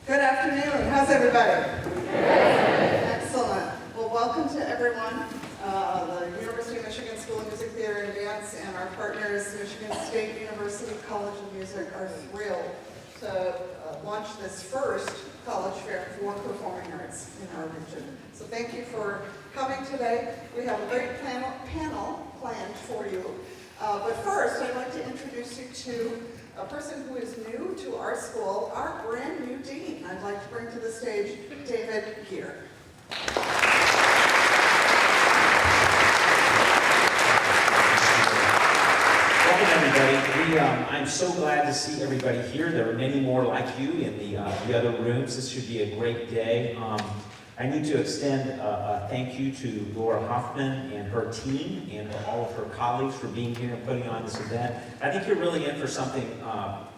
Good afternoon. How's everybody? Excellent. Well, welcome to everyone. The University of Michigan School of Music, Theater, and Dance and our partners, Michigan State University College of Music, are thrilled to launch this first college fair for performing arts in our region. So thank you for coming today. We have a great panel planned for you. But first, I'd like to introduce you to a person who is new to our school, our brand new dean. I'd like to bring to the stage David Gier. Welcome everybody. I'm so glad to see everybody here. There are many more like you in the other rooms. This should be a great day. I need to extend a thank you to Laura Hoffman and her team and all of her colleagues for being here and putting on this event. I think you're really in for something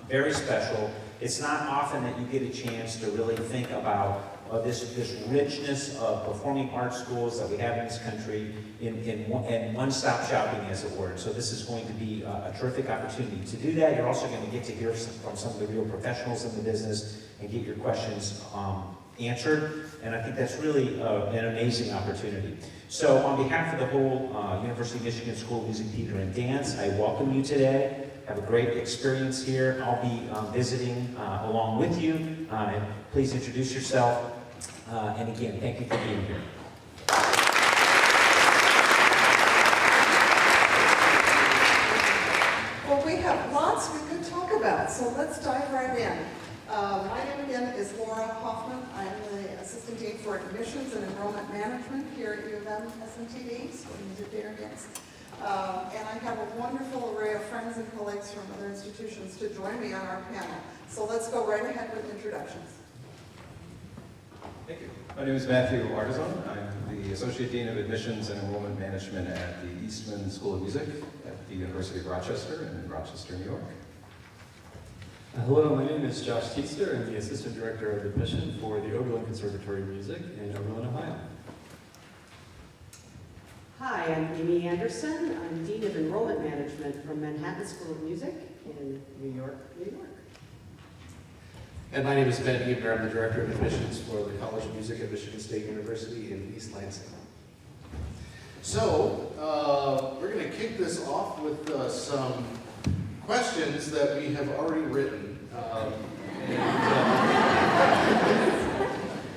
very special. It's not often that you get a chance to really think about this richness of performing arts schools that we have in this country in one-stop shopping, as it were. So this is going to be a terrific opportunity to do that. You're also going to get to hear from some of the real professionals in the business and get your questions answered, and I think that's really an amazing opportunity. So on behalf of the whole University of Michigan School of Music, Theater, and Dance, I welcome you today. Have a great experience here. I'll be visiting along with you. Please introduce yourself. And again, thank you for being here. Well, we have lots we could talk about, so let's dive right in. My name again is Laura Hoffman. I'm the Assistant Dean for Admissions and Enrollment Management here at U of M SMTD, School of Music, Theater, and Dance. And I have a wonderful array of friends and colleagues from other institutions to join me on our panel. So let's go right ahead with introductions. Thank you. My name is Matthew Ardizzone. I'm the Associate Dean of Admissions and Enrollment Management at the Eastman School of Music at the University of Rochester in Rochester, New York. Hello, my name is Josh Teetster. I'm the Assistant Director of Admission for the Oberlin Conservatory of Music in Oberlin, Ohio. Hi, I'm Amy Anderson. I'm Dean of Enrollment Management from Manhattan School of Music in New York, New York. And my name is Ben Ebener. I'm the Director of Admissions for the College of Music at Michigan State University in East Lansing. So, we're going to kick this off with some questions that we have already written.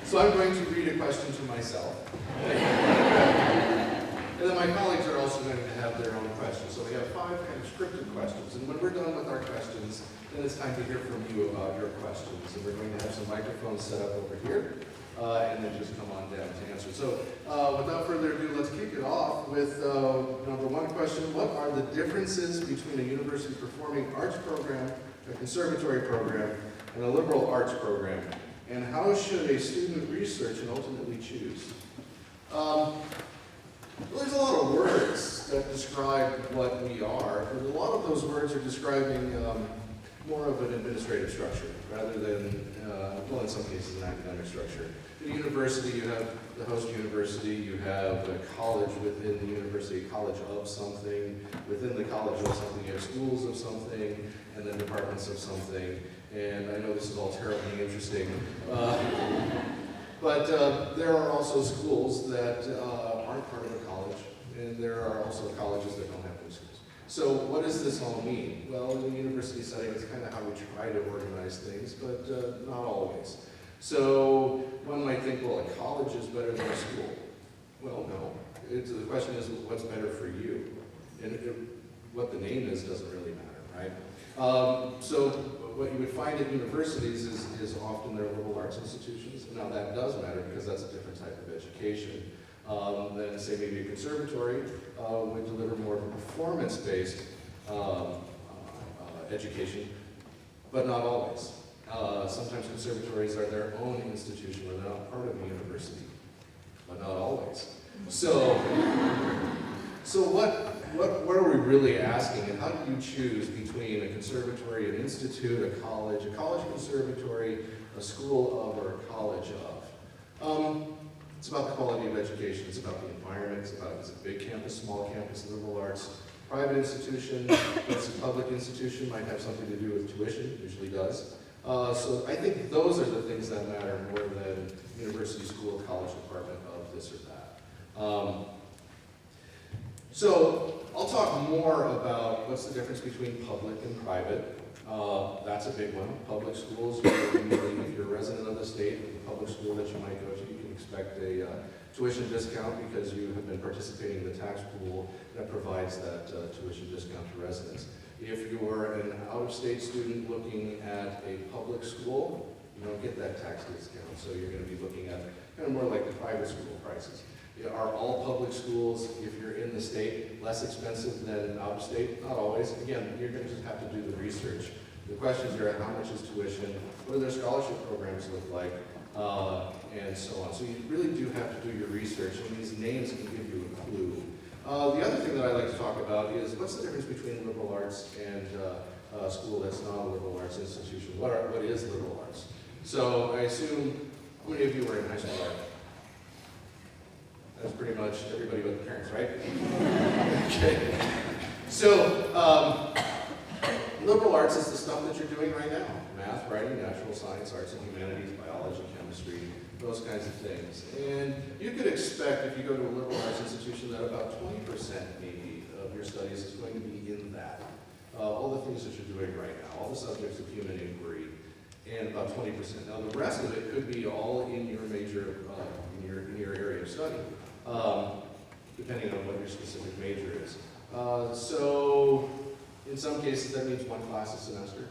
So I'm going to read a question to myself. And then my colleagues are also going to have their own questions. So we have 5 kind of scripted questions. And when we're done with our questions, then it's time to hear from you about your questions. And we're going to have some microphones set up over here, and then just come on down to answer. So without further ado, let's kick it off with number 1 question. What are the differences between a university performing arts program, a conservatory program, and a liberal arts program? And how should a student research and ultimately choose? Well, there's a lot of words that describe what we are, but a lot of those words are describing more of an administrative structure rather than, well, in some cases, an academic structure. At a university, you have the host university, you have a college within the university, a college of something, within the college of something, you have schools of something, and then departments of something. And I know this is all terribly interesting, but there are also schools that aren't part of a college, and there are also colleges that don't have those schools. So what does this all mean? Well, in a university setting, it's kind of how we try to organize things, but not always. So one might think, well, a college is better than a school. Well, no. The question is, what's better for you? And what the name is doesn't really matter, right? So what you would find at universities is often they're liberal arts institutions. Now that does matter because that's a different type of education. Than say maybe a conservatory would deliver more of a performance-based education, but not always. Sometimes conservatories are their own institution where they're not part of the university, but not always. So what are we really asking, and how do you choose between a conservatory, an institute, a college conservatory, a school of, or a college of? It's about the quality of education, it's about the environment, it's about, is it big campus, small campus, liberal arts, private institution, it's a public institution, might have something to do with tuition, usually does. So I think those are the things that matter more than university, school, college department of this or that. So I'll talk more about what's the difference between public and private. That's a big one. Public schools, usually if you're a resident of the state, the public school that you might go to, you can expect a tuition discount because you have been participating in the tax pool that provides that tuition discount to residents. If you're an out-of-state student looking at a public school, you don't get that tax discount, so you're going to be looking at kind of more like the private school prices. Are all public schools, if you're in the state, less expensive than out-of-state? Not always. Again, you're going to just have to do the research. The questions are how much is tuition, what do their scholarship programs look like, and so on. So you really do have to do your research, and these names can give you a clue. The other thing that I like to talk about is what's the difference between liberal arts and a school that's not a liberal arts institution? What is liberal arts? So I assume, how many of you were in high school art? That's pretty much everybody but the parents, right? Okay. So, liberal arts is the stuff that you're doing right now. Math, writing, natural science, arts and humanities, biology, chemistry, those kinds of things. And you could expect, if you go to a liberal arts institution, that about 20% maybe of your studies is going to be in that. All the things that you're doing right now, all the subjects of human inquiry, and about 20%. Now the rest of it could be all in your major, in your area of study, depending on what your specific major is. So in some cases that means 1 class a semester,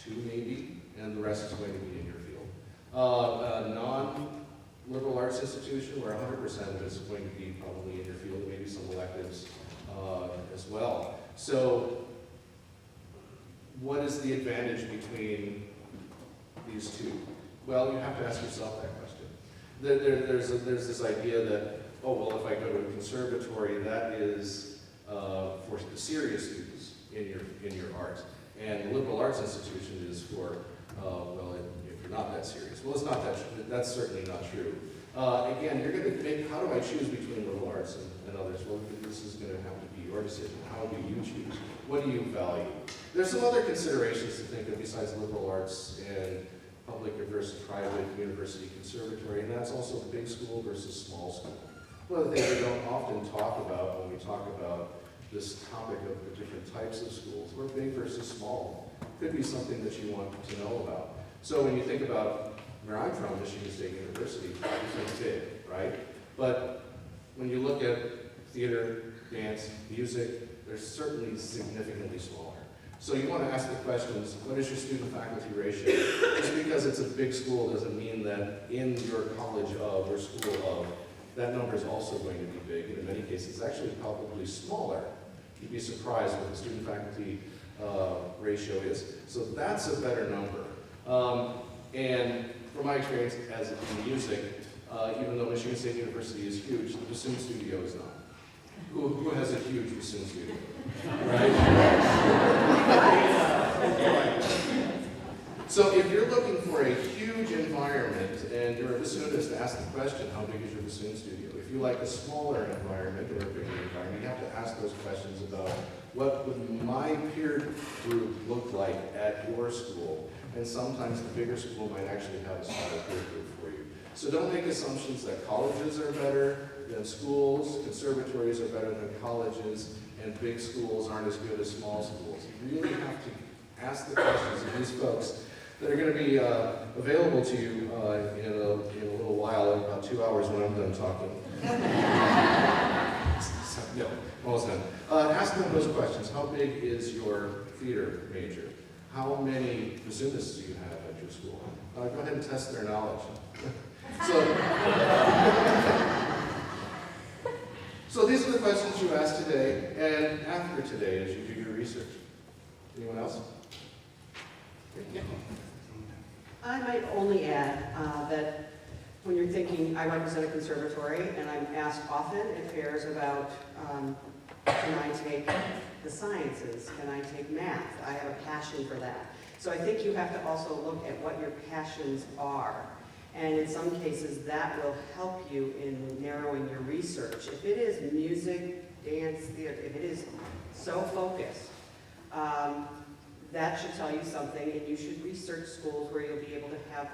2 maybe, and the rest is going to be in your field. A non-liberal arts institution where 100% of it is going to be probably in your field, and maybe some electives as well. So what is the advantage between these two? Well, you have to ask yourself that question. There's this idea that, oh, well, if I go to a conservatory, that is for the serious students in your art. And the liberal arts institution is for, well, if you're not that serious. Well, it's not that true. That's certainly not true. Again, you're going to make, how do I choose between liberal arts and others? Well, this is going to have to be your decision. How do you choose? What do you value? There's some other considerations to think of besides liberal arts and public versus private, university, conservatory, and that's also big school versus small school. One of the things we don't often talk about when we talk about this topic of the different types of schools, where big versus small could be something that you want to know about. So when you think about where I'm from, Michigan State University, it's big, right? But when you look at theater, dance, music, they're certainly significantly smaller. So you want to ask the questions, what is your student-faculty ratio? Just because it's a big school doesn't mean that in your college of or school of, that number is also going to be big, and in many cases, it's actually probably smaller. You'd be surprised what the student-faculty ratio is. So that's a better number. And from my experience as in music, even though Michigan State University is huge, the bassoon studio is not. Who has a huge bassoon studio? Right? So if you're looking for a huge environment and you're a bassoonist, ask the question, how big is your bassoon studio? If you like a smaller environment or a bigger environment, you have to ask those questions about what would my peer group look like at your school? And sometimes the bigger school might actually have a smaller peer group for you. So don't make assumptions that colleges are better than schools, conservatories are better than colleges, and big schools aren't as good as small schools. You really have to ask the questions of these folks that are going to be available to you in a little while, in about 2 hours when I'm done talking. No, almost done. Ask them those questions. How big is your theater major? How many bassoonists do you have at your school? Go ahead and test their knowledge. So these are the questions you ask today and after today as you do your research. Anyone else? Yeah. I might only add that when you're thinking, I represent a conservatory, and I'm asked often at fairs about, can I take the sciences? Can I take math? I have a passion for that. So I think you have to also look at what your passions are. And in some cases, that will help you in narrowing your research. If it is music, dance, theater, if it is so focused, that should tell you something, and you should research schools where you'll be able to have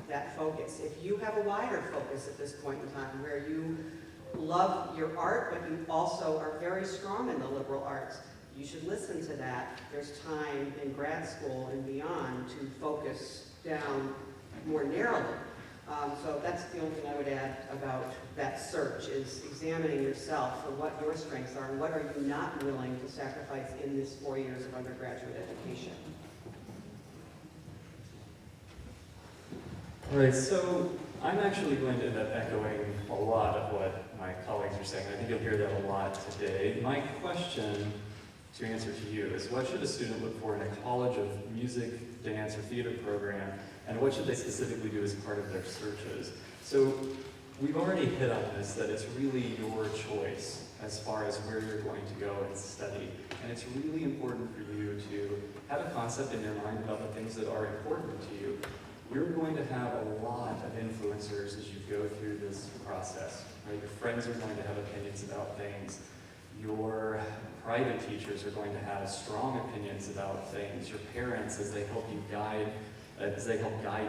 that focus. If you have a wider focus at this point in time, where you love your art, but you also are very strong in the liberal arts, you should listen to that. There's time in grad school and beyond to focus down more narrowly. So that's the only thing I would add about that search, is examining yourself for what your strengths are and what are you not willing to sacrifice in this 4 years of undergraduate education. All right, so I'm actually going to end up echoing a lot of what my colleagues are saying. I think you'll hear that a lot today. My question to answer to you is, what should a student look for in a college of music, dance, or theater program, and what should they specifically do as part of their searches? So we've already hit on this, that it's really your choice as far as where you're going to go and study. And it's really important for you to have a concept in your mind about the things that are important to you. You're going to have a lot of influencers as you go through this process. Right? Your friends are going to have opinions about things. Your private teachers are going to have strong opinions about things. Your parents, as they help guide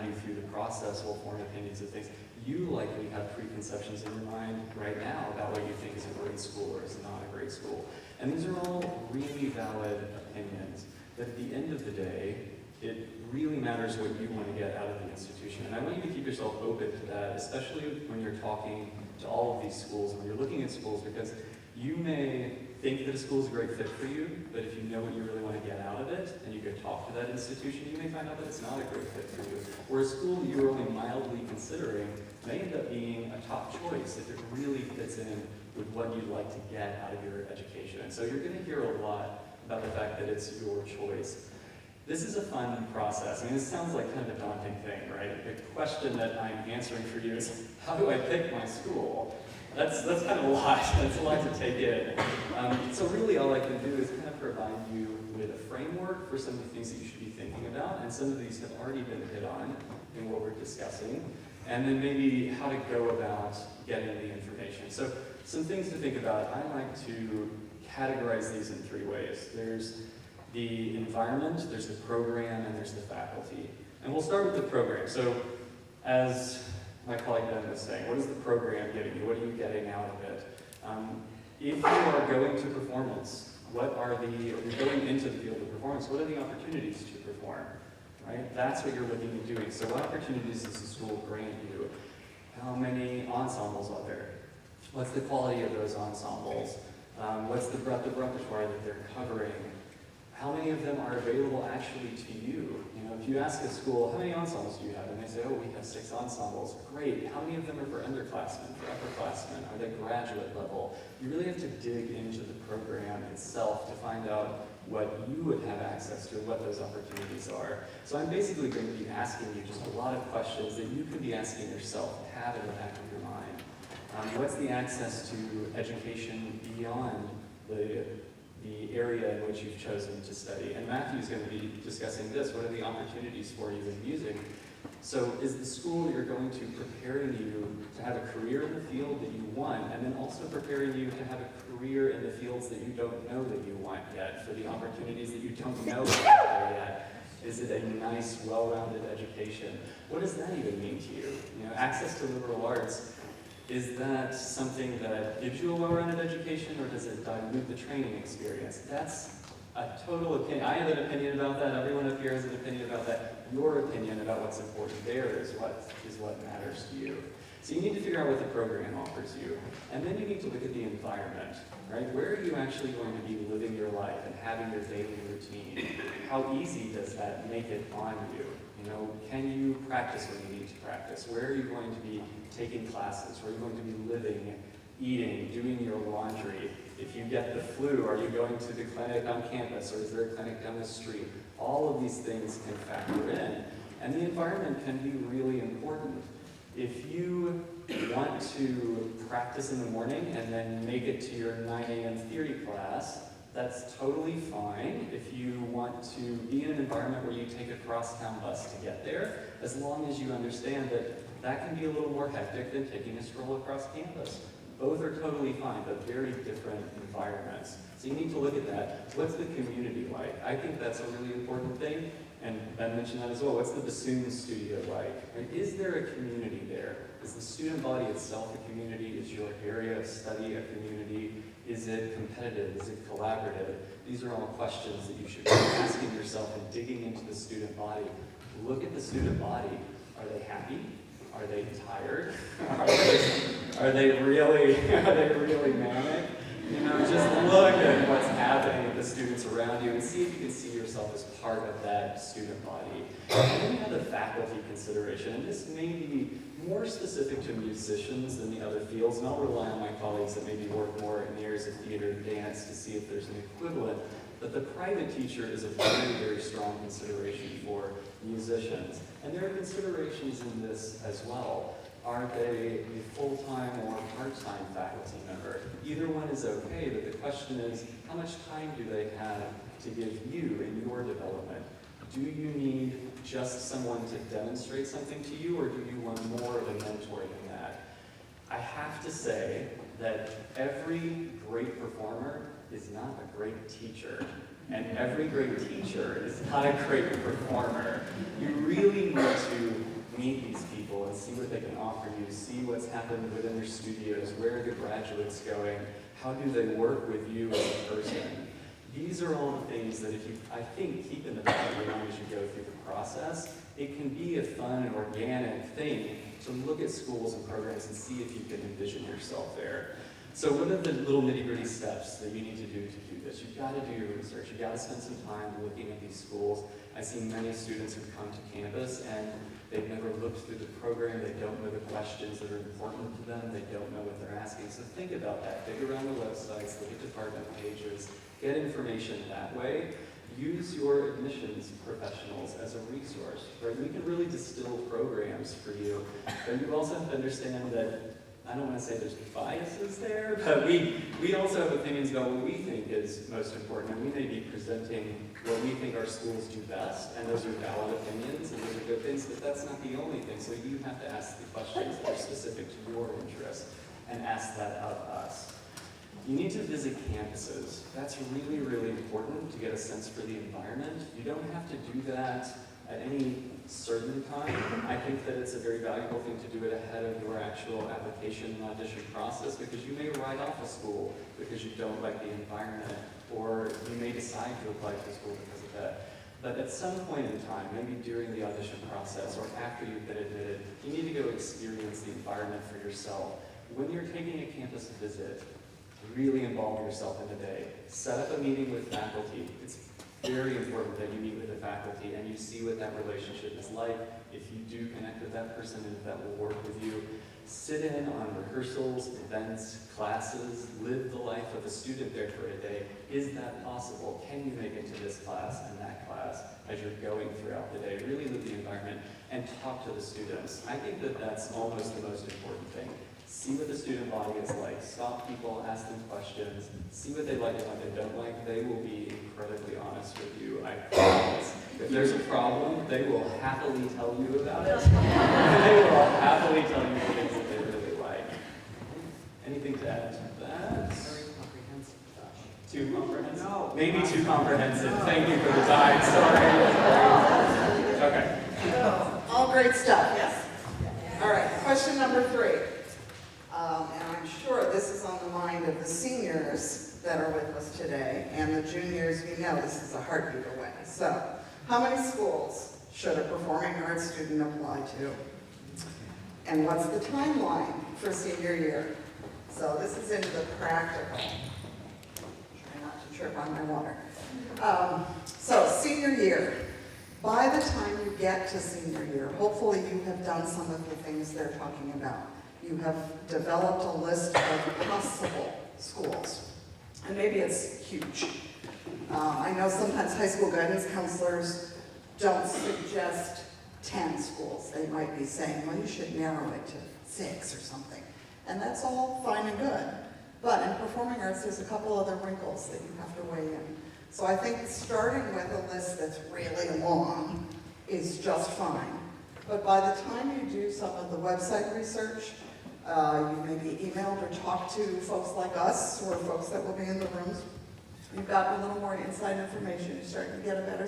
you through the process, will form opinions of things. You likely have preconceptions in your mind right now about what you think is a great school or is not a great school. And these are all really valid opinions. But at the end of the day, it really matters what you want to get out of the institution. And I want you to keep yourself open to that, especially when you're talking to all of these schools, when you're looking at schools, because you may think that a school is a great fit for you, but if you know what you really want to get out of it, and you go talk to that institution, you may find out that it's not a great fit for you. Or a school that you're only mildly considering may end up being a top choice if it really fits in with what you'd like to get out of your education. And so you're going to hear a lot about the fact that it's your choice. This is a fun process. I mean, this sounds like kind of a daunting thing, right? The question that I'm answering for you is, how do I pick my school? That's kind of a lot. That's a lot to take in. So really all I can do is kind of provide you with a framework for some of the things that you should be thinking about, and some of these have already been hit on in what we're discussing, and then maybe how to go about getting the information. So some things to think about. I like to categorize these in 3 ways. There's the environment, there's the program, and there's the faculty. And we'll start with the program. So as my colleague Ben was saying, what is the program giving you? What are you getting out of it? If you are going to performance, or you're going into the field of performance, what are the opportunities to perform? Right? That's what you're looking at doing. So what opportunities does the school grant you? How many ensembles are there? What's the quality of those ensembles? What's the breadth of repertoire that they're covering? How many of them are available actually to you? You know, if you ask a school, how many ensembles do you have? And they say, oh, we have 6 ensembles. Great. How many of them are for underclassmen, for upperclassmen? Are they graduate level? You really have to dig into the program itself to find out what you would have access to, what those opportunities are. So I'm basically going to be asking you just a lot of questions that you could be asking yourself, have in the back of your mind. What's the access to education beyond the area in which you've chosen to study? And Matthew's going to be discussing this. What are the opportunities for you in music? So is the school you're going to preparing you to have a career in the field that you want, and then also preparing you to have a career in the fields that you don't know that you want yet, for the opportunities that you don't know are there yet? Is it a nice, well-rounded education? What does that even mean to you? You know, access to liberal arts, is that something that gives you a well-rounded education, or does it dilute the training experience? That's a total opinion. I have an opinion about that. Everyone up here has an opinion about that. Your opinion about what's important there is what matters to you. So you need to figure out what the program offers you. And then you need to look at the environment, right? Where are you actually going to be living your life and having your daily routine? How easy does that make it on you? You know, can you practice when you need to practice? Where are you going to be taking classes? Where are you going to be living, eating, doing your laundry? If you get the flu, are you going to the clinic on campus, or is there a clinic down the street? All of these things can factor in. And the environment can be really important. If you want to practice in the morning and then make it to your 9 a.m. theory class, that's totally fine. If you want to be in an environment where you take a cross-town bus to get there, as long as you understand that that can be a little more hectic than taking a stroll across campus. Both are totally fine, but very different environments. So you need to look at that. What's the community like? I think that's a really important thing, and Ben mentioned that as well. What's the bassoon studio like? And is there a community there? Is the student body itself a community? Is your area of study a community? Is it competitive? Is it collaborative? These are all questions that you should be asking yourself and digging into the student body. Look at the student body. Are they happy? Are they tired? Are they really manic? You know, just look at what's happening with the students around you and see if you can see yourself as part of that student body. And then you have the faculty consideration, and this may be more specific to musicians than the other fields, and I'll rely on my colleagues that maybe work more in the areas of theater and dance to see if there's an equivalent. But the private teacher is a very, very strong consideration for musicians. And there are considerations in this as well. Are they a full-time or part-time faculty member? Either one is okay, but the question is, how much time do they have to give you in your development? Do you need just someone to demonstrate something to you, or do you want more of a mentor than that? I have to say that every great performer is not a great teacher. And every great teacher is not a great performer. You really need to meet these people and see what they can offer you, see what's happened within their studios, where are the graduates going, how do they work with you as a person. These are all the things that if you, I think, keep in the background as you go through the process, it can be a fun and organic thing to look at schools and programs and see if you can envision yourself there. So what are the little nitty-gritty steps that you need to do this? You've got to do your research. You've got to spend some time looking at these schools. I see many students who've come to campus and they've never looked through the program. They don't know the questions that are important to them. They don't know what they're asking. So think about that. Dig around the websites, look at department pages, get information that way. Use your admissions professionals as a resource, right? We can really distill programs for you. But you also have to understand that, I don't want to say there's biases there, but we also have opinions about what we think is most important, and we may be presenting what we think our schools do best, and those are valid opinions, and those are good things, but that's not the only thing. So you have to ask the questions that are specific to your interest, and ask that of us. You need to visit campuses. That's really, really important to get a sense for the environment. You don't have to do that at any certain time. I think that it's a very valuable thing to do it ahead of your actual application and audition process, because you may write off a school because you don't like the environment, or you may decide to apply to a school because of that. But at some point in time, maybe during the audition process or after you've been admitted, you need to go experience the environment for yourself. When you're taking a campus visit, really involve yourself in the day. Set up a meeting with faculty. It's very important that you meet with the faculty and you see what that relationship is like. If you do connect with that person and if that will work with you, sit in on rehearsals, events, classes, live the life of a student there for a day. Is that possible? Can you make it to this class and that class as you're going throughout the day? Really live the environment and talk to the students. I think that that's almost the most important thing. See what the student body is like. Stop people, ask them questions, see what they like and what they don't like. They will be incredibly honest with you, I promise. If there's a problem, they will happily tell you about it. They will happily tell you the things that they really like. Anything to add to that? Very comprehensive, Josh. Too comprehensive? No. Maybe too comprehensive. Thank you for the time. Sorry. Okay. All great stuff, yes. All right, question number 3. And I'm sure this is on the mind of the seniors that are with us today, and the juniors, we know this is a heartbeat away. So, how many schools should a performing arts student apply to? And what's the timeline for senior year? So this is into the practical. Try not to trip on my water. So senior year. By the time you get to senior year, hopefully you have done some of the things they're talking about. You have developed a list of possible schools, and maybe it's huge. I know sometimes high school guidance counselors don't suggest 10 schools. They might be saying, well, you should narrow it to 6 or something. And that's all fine and good. But in performing arts, there's a couple other wrinkles that you have to weigh in. So I think starting with a list that's really long is just fine. But by the time you do some of the website research, You maybe emailed or talked to folks like us or folks that will be in the rooms. You've got a little more inside information. You're starting to get a better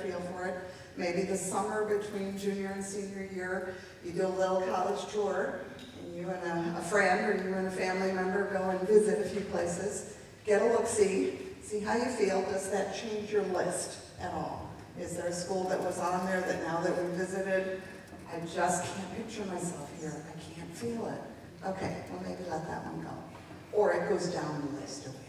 feel for it. Maybe the summer between junior and senior year, you do a little college tour, and you and a friend or you and a family member go and visit a few places, get a look-see, see how you feel. Does that change your list at all? Is there a school that was on there that now that we visited, I just can't picture myself here. I can't feel it. Okay, well maybe let that one go. Or it goes down the list of ways.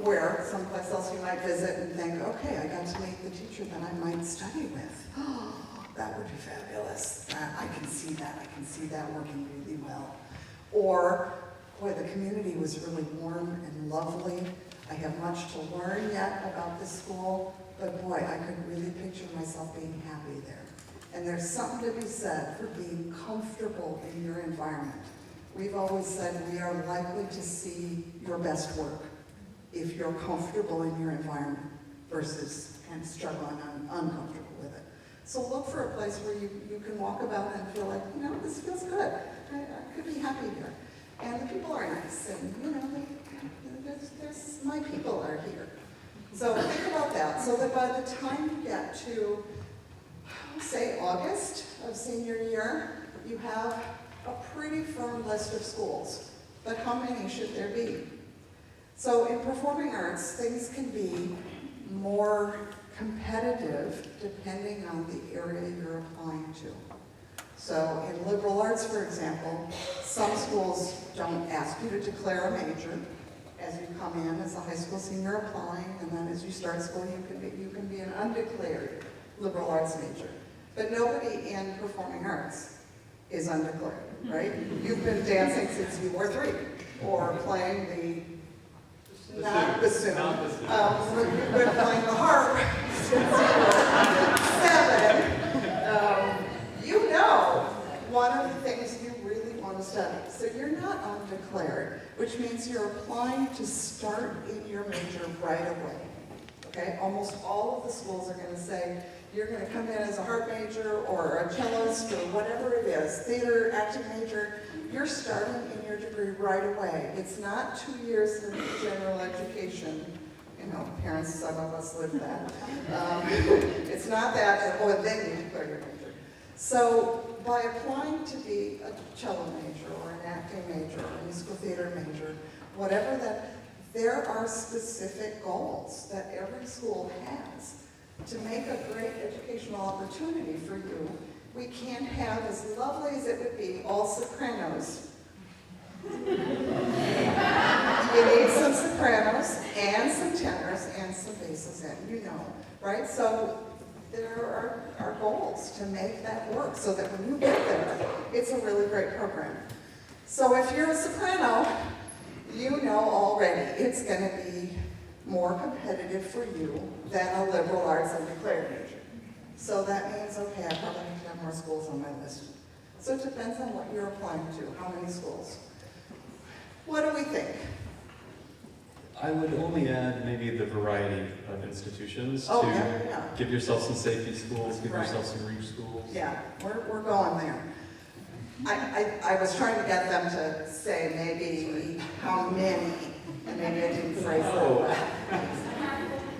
Where someplace else you might visit and think, okay, I got to meet the teacher that I might study with. Oh, that would be fabulous. I can see that. I can see that working really well. Or, boy, the community was really warm and lovely. I have much to learn yet about this school, but boy, I could really picture myself being happy there. And there's something to be said for being comfortable in your environment. We've always said we are likely to see your best work if you're comfortable in your environment versus kind of struggling and uncomfortable with it. So look for a place where you can walk about and feel like, you know, this feels good. I could be happy here. And the people are nice, and you know, my people are here. So think about that, so that by the time you get to, say, August of senior year, you have a pretty firm list of schools. But how many should there be? So in performing arts, things can be more competitive depending on the area you're applying to. So in liberal arts, for example, some schools don't ask you to declare a major as you come in as a high school senior applying, and then as you start school, you can be an undeclared liberal arts major. But nobody in performing arts is undeclared, right? You've been dancing since you were 3, or playing the, not bassoon, you've been playing the harp since you were 7. You know one of the things you really want to study. So you're not undeclared, which means you're applying to start in your major right away. Okay? Almost all of the schools are going to say, you're going to come in as a harp major or a cellist or whatever it is, theater, acting major. You're starting in your degree right away. It's not 2 years of general education. You know, parents, some of us live that. It's not that, or then you declare your major. So by applying to be a cello major or an acting major or a musical theater major, whatever that, there are specific goals that every school has to make a great educational opportunity for you. We can't have, as lovely as it would be, all sopranos. You need some sopranos and some tenors and some basses in, you know, right? So there are goals to make that work so that when you get there, it's a really great program. So if you're a soprano, you know already it's going to be more competitive for you than a liberal arts undeclared major. So that means, okay, I probably need to have more schools on my list. So it depends on what you're applying to, how many schools. What do we think? I would only add maybe the variety of institutions Oh, to yeah. give yourself some safety schools, give Right. yourself some reach schools. Yeah, we're going there. I was trying to get them to say maybe how many, and maybe I didn't phrase it well.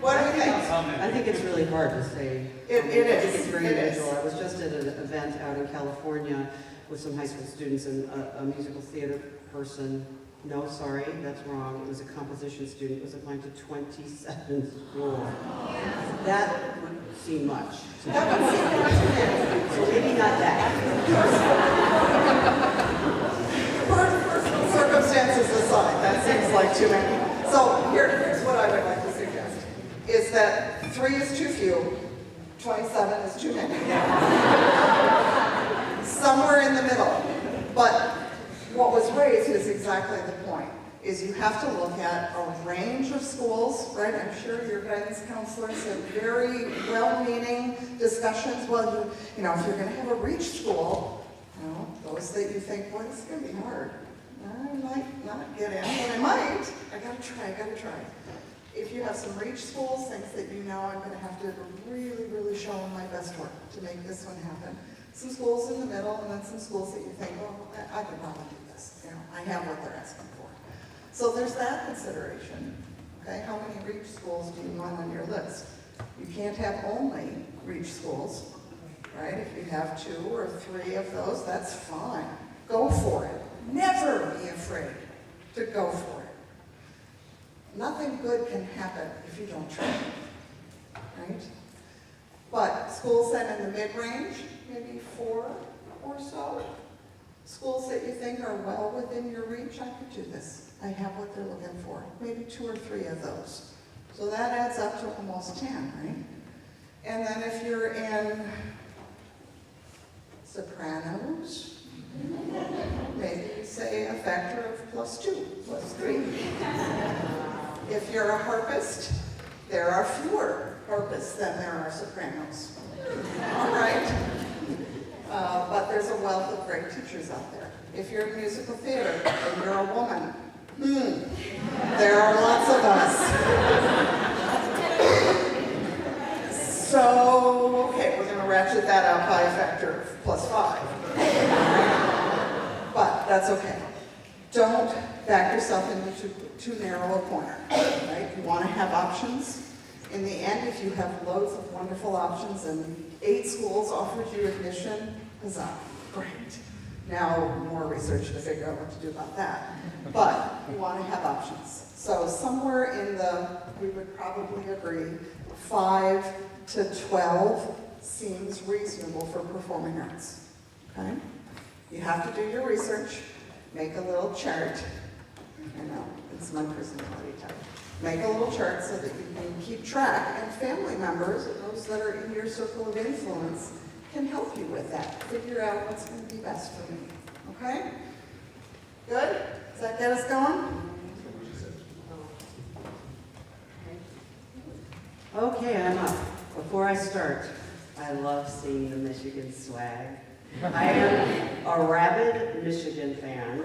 What do you think? I think it's really hard to say. It I is. think it's very It is. individual. I was just at an event out in California with some high school students, and a musical theater person, no, sorry, that's wrong. It was a composition student, was applying to 27 schools. That would seem much. That would seem much to me. So maybe not that. Personal circumstances aside, that seems like too many. So here's what I would like to suggest, is that 3 is too few, 27 is too many. Somewhere in the middle. But what was raised is exactly the point, is you have to look at a range of schools, right? I'm sure your guidance counselors have very well-meaning discussions. Well, you know, if you're going to have a reach school, you know, those that you think, boy, this is going to be hard. I might not get in, but I might. I gotta try. If you have some reach schools, things that you know I'm going to have to really, really show them my best work to make this one happen. some schools in the middle, and then some schools that you think, oh, I could probably do this. You know, I have what they're asking for. So there's that consideration. Okay, how many reach schools do you want on your list? You can't have only reach schools, right? If you have 2 or 3 of those, that's fine. Go for it. Never be afraid to go for it. Nothing good can happen if you don't try, right? But schools then in the mid-range, maybe 4 or so. Schools that you think are well within your reach, I could do this. I have what they're looking for. Maybe 2 or 3 of those. So that adds up to almost 10, right? And then if you're in sopranos, maybe you say a factor of +2, +3. If you're a harpist, there are fewer harpists than there are sopranos. All right. But there's a wealth of great teachers out there. If you're in musical theater and you're a woman, there are lots of us. So, okay, we're going to ratchet that up by a factor of +5. But that's okay. Don't back yourself into too narrow a corner, right? You want to have options. In the end, if you have loads of wonderful options and 8 schools offered you admission, huzzah, great. Now, more research to figure out what to do about that. But you want to have options. So somewhere in the, we would probably agree, 5 to 12 seems reasonable for performing arts, okay? You have to do your research, make a little chart. I know, it's my personality type. Make a little chart so that you can keep track, and family members, those that are in your circle of influence, can help you with that. Figure out what's going to be best for me, okay? Good? Does that get us going? Okay, I'm up. Before I start, I love seeing the Michigan swag. I am a rabid Michigan fan.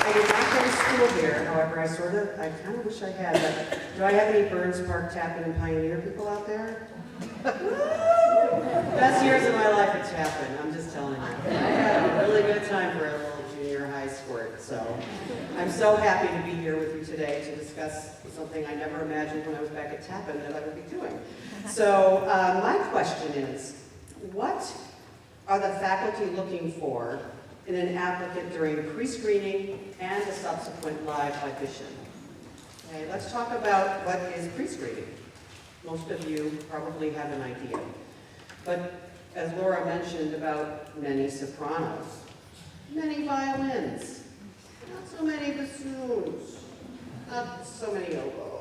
I did not go to school here, however, I kind of wish I had. But do I have any Burns Park, Tappan, and Pioneer people out there? Best years of my life at Tappan, I'm just telling you. I had a really good time for a little junior high sport, so I'm so happy to be here with you today to discuss something I never imagined when I was back at Tappan that I would be doing. So my question is, what are the faculty looking for in an applicant during pre-screening and a subsequent live audition? Okay, let's talk about what is pre-screening. Most of you probably have an idea. But as Laura mentioned about many sopranos, many violins, not so many bassoons, not so many oboes.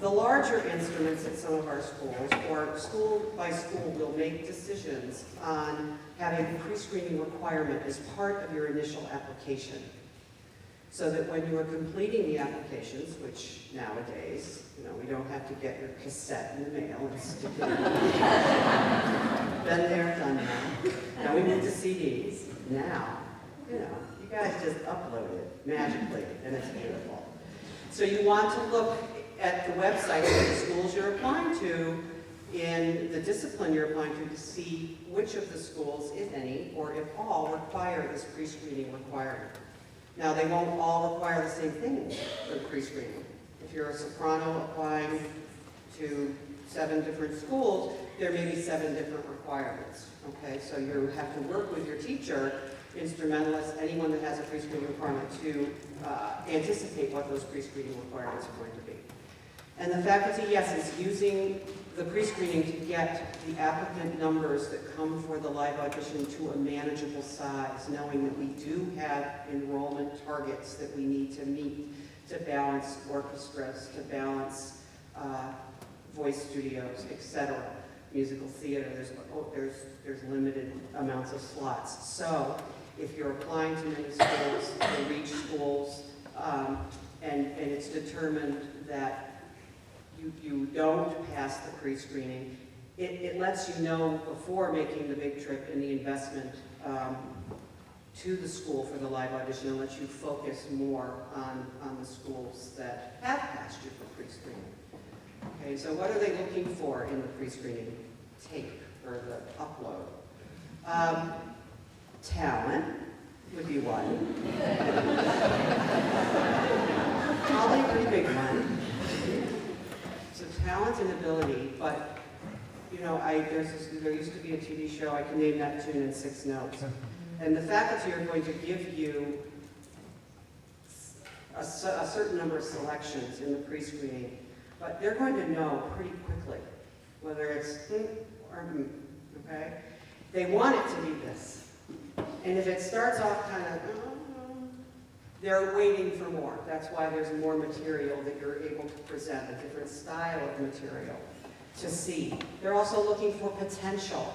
The larger instruments at some of our schools, or school by school, will make decisions on having a pre-screening requirement as part of your initial application. So that when you are completing the applications, which nowadays, we don't have to get your cassette in the mail and stick it in. Been there, done that. Now we move to CDs. Now, you guys just upload it magically, and it's beautiful. So you want to look at the website of the schools you're applying to, in the discipline you're applying to see which of the schools, if any, or if all, require this pre-screening requirement. Now, they won't all require the same thing for pre-screening. If you're a soprano applying to 7 different schools, there may be 7 different requirements, okay? So you have to work with your teacher, instrumentalists, anyone that has a pre-screening requirement to anticipate what those pre-screening requirements are going to be. And the faculty, yes, is using the pre-screening to get the applicant numbers that come for the live audition to a manageable size, knowing that we do have enrollment targets that we need to meet to balance orchestras, to balance voice studios, etc. Musical theater, there's limited amounts of slots. So if you're applying to many schools, to reach schools, and it's determined that you don't pass the pre-screening, it lets you know before making the big trip and the investment to the school for the live audition, and lets you focus more on the schools that have passed you for pre-screening. Okay, so what are they looking for in the pre-screening tape or the upload? Talent would be one. Probably a pretty big one. So talent and ability, but you know, there used to be a TV show, I can name that tune in 6 notes. And the faculty are going to give you a certain number of selections in the pre-screening, but they're going to know pretty quickly whether it's or okay? They want it to be this. And if it starts off kind of, they're waiting for more. That's why there's more material that you're able to present, a different style of material to see. They're also looking for potential.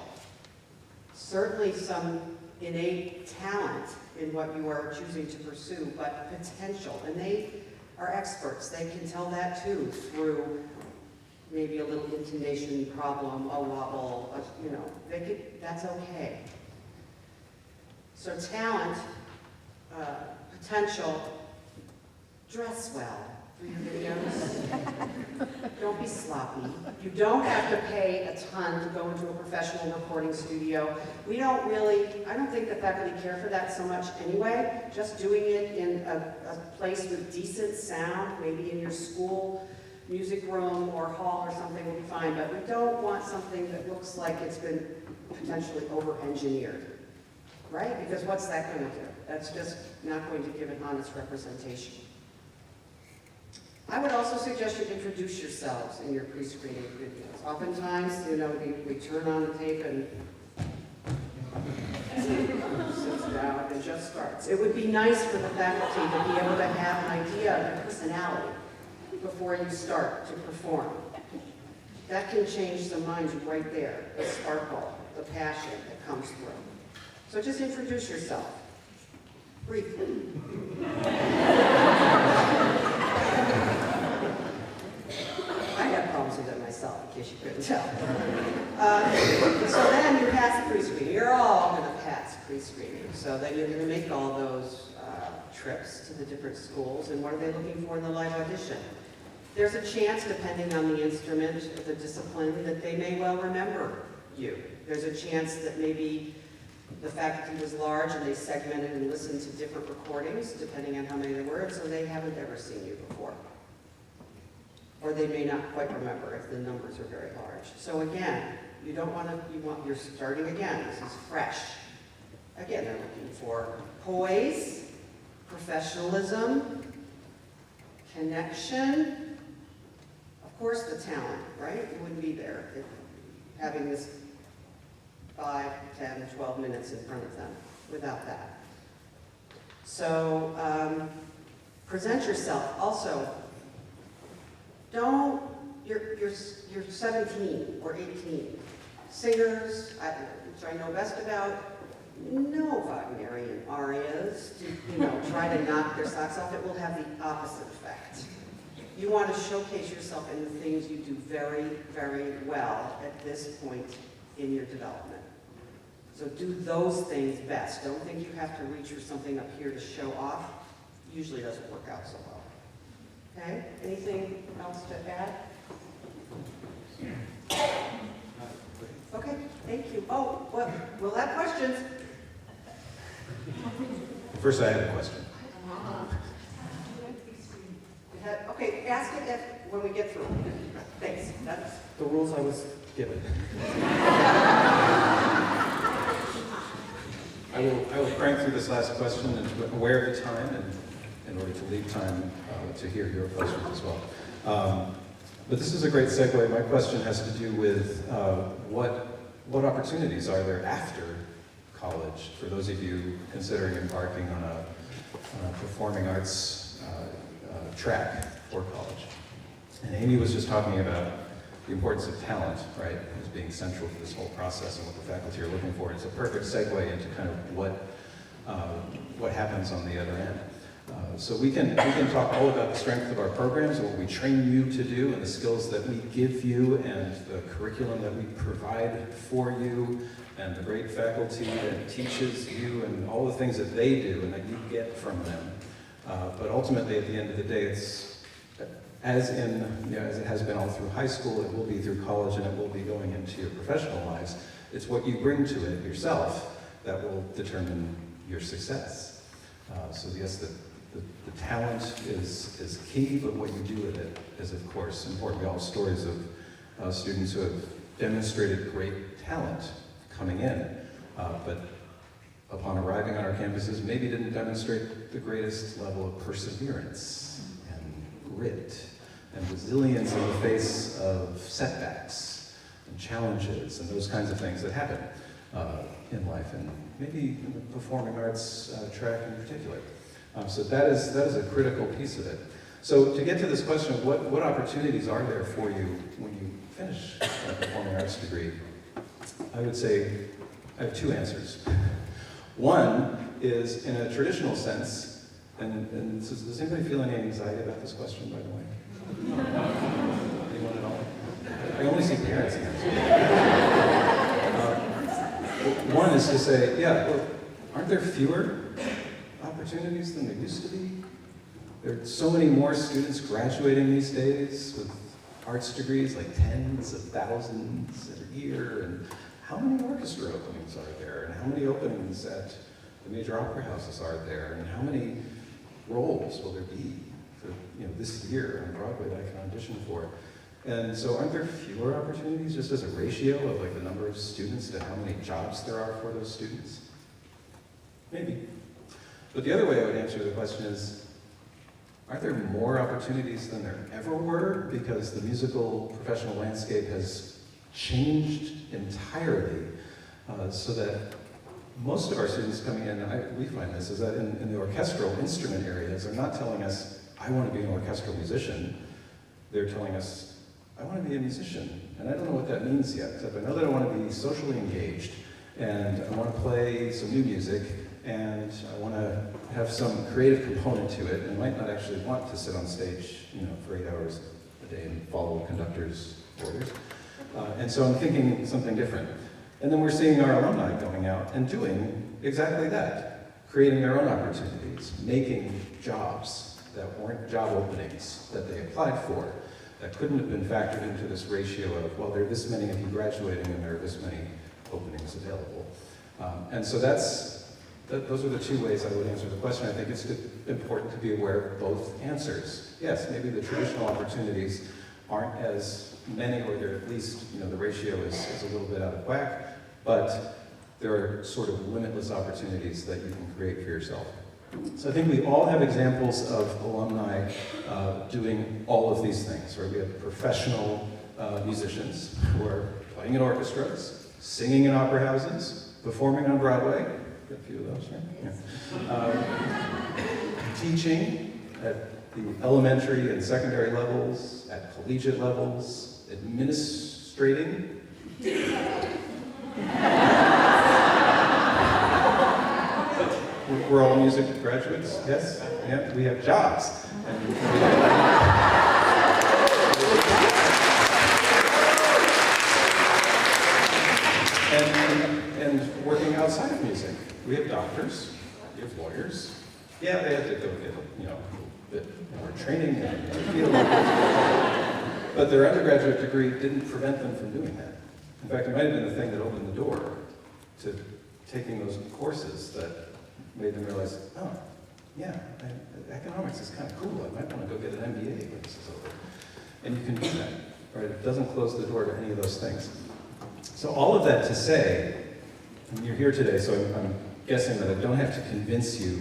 Certainly some innate talent in what you are choosing to pursue, but potential. And they are experts. They can tell that too through maybe a little intonation problem, a wobble, you know, that's okay. So talent, potential, dress well for your videos. Don't be sloppy. You don't have to pay a ton to go into a professional recording studio. I don't think the faculty care for that so much anyway. Just doing it in a place with decent sound, maybe in your school music room or hall or something will be fine, but we don't want something that looks like it's been potentially over-engineered, right? Because what's that going to do? That's just not going to give an honest representation. I would also suggest you introduce yourselves in your pre-screening videos. Oftentimes, you know, we turn on the tape and sits down and just starts. It would be nice for the faculty to be able to have an idea of your personality before you start to perform. That can change the minds right there, the sparkle, the passion that comes through. So just introduce yourself, briefly. I have problems with it myself, in case you couldn't tell. So then you pass the pre-screening. You're all going to pass pre-screening. So then you're going to make all those trips to the different schools. And what are they looking for in the live audition? There's a chance, depending on the instrument or the discipline, that they may well remember you. There's a chance that maybe the faculty was large and they segmented and listened to different recordings, depending on how many there were, so they haven't ever seen you before. Or they may not quite remember if the numbers are very large. So again, you're starting again. This is fresh. Again, they're looking for poise, professionalism, connection, of course the talent, right? You wouldn't be there if having this 5, 10, 12 minutes in front of them without that. So present yourself. Also, you're 17 or 18. Singers, which I know best about, no Wagnerian arias to, try to knock their socks off. It will have the opposite effect. You want to showcase yourself in the things you do very, very well at this point in your development. So do those things best. Don't think you have to reach for something up here to show off. Usually doesn't work out so well. Okay? Anything else to add? Okay, thank you. Oh, well, we'll have questions. First, I have a question. Okay, ask it when we get through. Thanks. That's the rules I was given. I will crank through this last question and aware of the time, and in order to leave time to hear your questions as well. But this is a great segue. My question has to do with what opportunities are there after college for those of you considering embarking on a performing arts track for college. And Amy was just talking about the importance of talent, right, as being central to this whole process and what the faculty are looking for. It's a perfect segue into kind of what happens on the other end. So we can talk all about the strength of our programs and what we train you to do and the skills that we give you and the curriculum that we provide for you and the great faculty that teaches you and all the things that they do and that you get from them. But ultimately, at the end of the day, it's as it has been all through high school, it will be through college, and it will be going into your professional lives. It's what you bring to it yourself that will determine your success. So yes, the talent is key, but what you do with it is, of course, important. We all have stories of students who have demonstrated great talent coming in, but upon arriving on our campuses, maybe didn't demonstrate the greatest level of perseverance and grit and resilience in the face of setbacks and challenges and those kinds of things that happen in life, and maybe in the performing arts track in particular. So that is a critical piece of it. So to get to this question of what opportunities are there for you when you finish a performing arts degree, I would say I have two answers. One is, in a traditional sense, and does anybody feel any anxiety about this question, by the way? Anyone at all? I only see parents here. One is to say, yeah, well, aren't there fewer opportunities than there used to be? There are so many more students graduating these days with arts degrees, like tens of thousands a year, and how many orchestra openings are there, and how many openings at the major opera houses are there, and how many roles will there be for this year on Broadway that I can audition for? And so aren't there fewer opportunities just as a ratio of like the number of students to how many jobs there are for those students? Maybe. But the other way I would answer the question is, aren't there more opportunities than there ever were because the musical professional landscape has changed entirely, so that most of our students coming in, we find this, is that in the orchestral instrument areas, they're not telling us, I want to be an orchestral musician. They're telling us, I want to be a musician. And I don't know what that means yet, except I know that I want to be socially engaged, and I want to play some new music, and I want to have some creative component to it, and I might not actually want to sit on stage, for 8 hours a day and follow conductors' orders. And so I'm thinking something different. And then we're seeing our alumni going out and doing exactly that, creating their own opportunities, making jobs that weren't job openings that they applied for, that couldn't have been factored into this ratio of, well, there are this many of you graduating and there are this many openings available. And so those are the two ways I would answer the question. I think it's important to be aware of both answers. Yes, maybe the traditional opportunities aren't as many, or they're at least, the ratio is a little bit out of whack, but there are sort of limitless opportunities that you can create for yourself. So I think we all have examples of alumni doing all of these things, right? We have professional musicians who are playing in orchestras, singing in opera houses, performing on Broadway. Got a few of those, right? Yeah. Teaching at the elementary and secondary levels, at collegiate levels, administrating. We're all music graduates, yes? Yeah, we have jobs. And working outside of music. We have doctors, we have lawyers. Yeah, they have to go get, a bit more training and field. But their undergraduate degree didn't prevent them from doing that. In fact, it might have been the thing that opened the door to taking those courses that made them realize, oh, yeah, economics is kind of cool. I might want to go get an MBA when this is over. And you can do that, right? It doesn't close the door to any of those things. So all of that to say, and you're here today, so I'm guessing that I don't have to convince you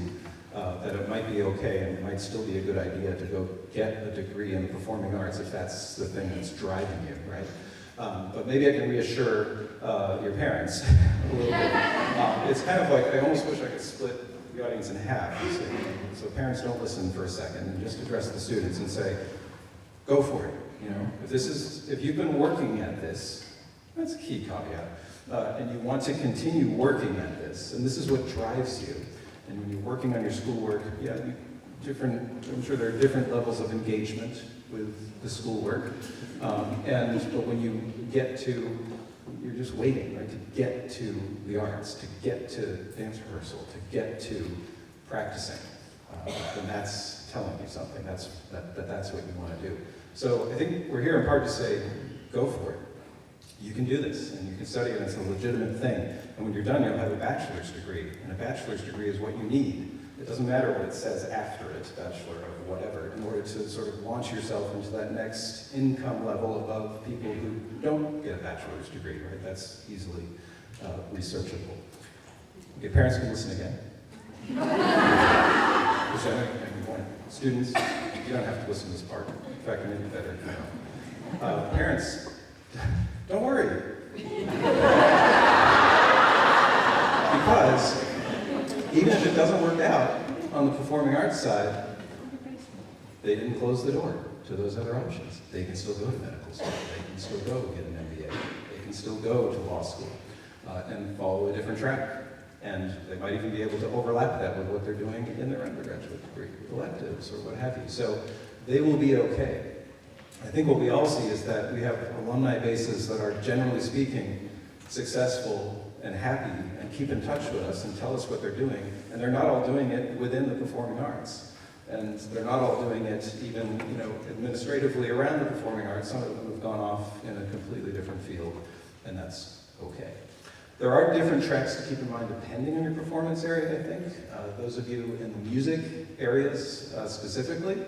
that it might be okay and it might still be a good idea to go get a degree in the performing arts if that's the thing that's driving you, right? But maybe I can reassure your parents a little bit. It's kind of like, I almost wish I could split the audience in half. So parents, don't listen for a second and just address the students and say, go for it. If you've been working at this, that's a key caveat, and you want to continue working at this, and this is what drives you. And when you're working on your schoolwork, I'm sure there are different levels of engagement with the schoolwork. But when you get to, you're just waiting, right, to get to the arts, to get to dance rehearsal, to get to practicing. then that's telling you something. That's what you want to do. So I think we're here in part to say, go for it. You can do this, and you can study it, and it's a legitimate thing. And when you're done, you'll have a bachelor's degree. And a bachelor's degree is what you need. It doesn't matter what it says after it, bachelor of whatever, in order to sort of launch yourself into that next income level above people who don't get a bachelor's degree, right? That's easily researchable. Okay, parents can listen again. Which I think is a point. Students, you don't have to listen to this part. In fact, maybe better if you don't. Parents, don't worry. Because even if it doesn't work out on the performing arts side, they didn't close the door to those other options. They can still go to medical school. They can still go get an MBA. They can still go to law school and follow a different track. And they might even be able to overlap that with what they're doing in their undergraduate degree, electives or what have you. So they will be okay. I think what we all see is that we have alumni bases that are, generally speaking, successful and happy and keep in touch with us and tell us what they're doing. And they're not all doing it within the performing arts. And they're not all doing it even, administratively around the performing arts. Some of them have gone off in a completely different field, and that's okay. There are different tracks to keep in mind depending on your performance area, I think. Those of you in the music areas specifically,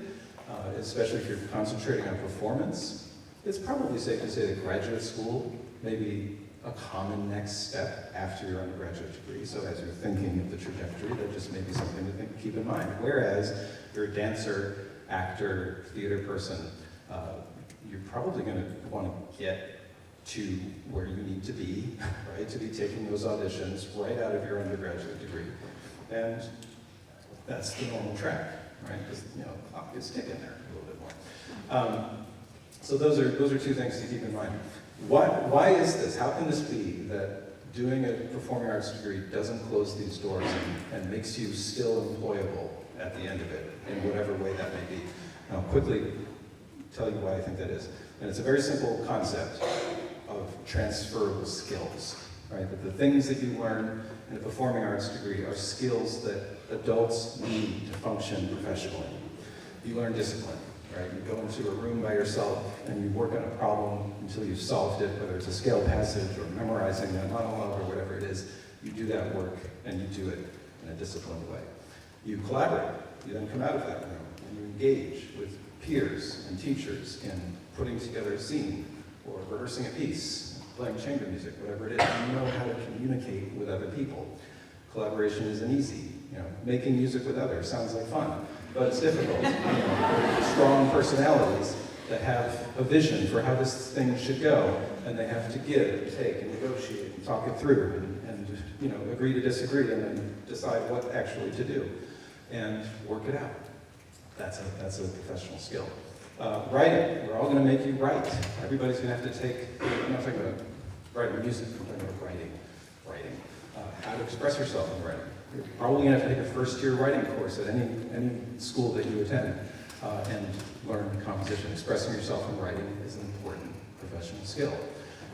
especially if you're concentrating on performance, it's probably safe to say that graduate school may be a common next step after your undergraduate degree. So as you're thinking of the trajectory, that just may be something to keep in mind. Whereas you're a dancer, actor, theater person, you're probably going to want to get to where you need to be, right, to be taking those auditions right out of your undergraduate degree. And that's the normal track, right, because, clock is ticking there a little bit more. So those are two things to keep in mind. Why is this? How can this be that doing a performing arts degree doesn't close these doors and makes you still employable at the end of it, in whatever way that may be? And I'll quickly tell you why I think that is. And it's a very simple concept of transferable skills, right? That the things that you learn in a performing arts degree are skills that adults need to function professionally. You learn discipline, right? You go into a room by yourself and you work on a problem until you've solved it, whether it's a scale passage or memorizing a monologue or whatever it is. You do that work and you do it in a disciplined way. You collaborate. You then come out of that room and you engage with peers and teachers in putting together a scene or rehearsing a piece, playing chamber music, whatever it is. You know how to communicate with other people. Collaboration isn't easy. Making music with others sounds like fun, but it's difficult. Strong personalities that have a vision for how this thing should go, and they have to give and take and negotiate and talk it through and agree to disagree and then decide what actually to do and work it out. That's a professional skill. Writing, we're all going to make you write. Everybody's going to have to take, I'm not talking about writing music, I'm talking about writing. How to express yourself in writing. You're probably going to have to take a first-year writing course at any school that you attend and learn composition. Expressing yourself in writing is an important professional skill.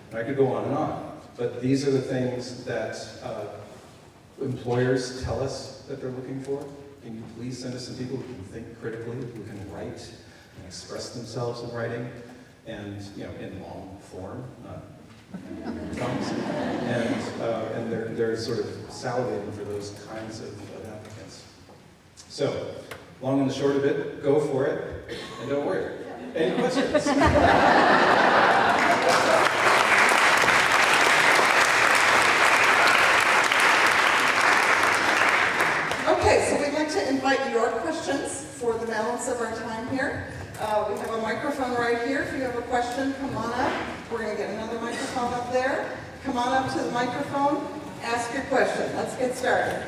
And I could go on and on, but these are the things that employers tell us that they're looking for. Can you please send us some people who can think critically, who can write and express themselves in writing, and in long form, not tongues. And they're sort of salivating for those kinds of applicants. So, long and the short of it, go for it, and don't worry. Any questions? Okay, so we'd like to invite your questions for the balance of our time here. We have a microphone right here. If you have a question, come on up. We're going to get another microphone up there. Come on up to the microphone. Ask your question. Let's get started.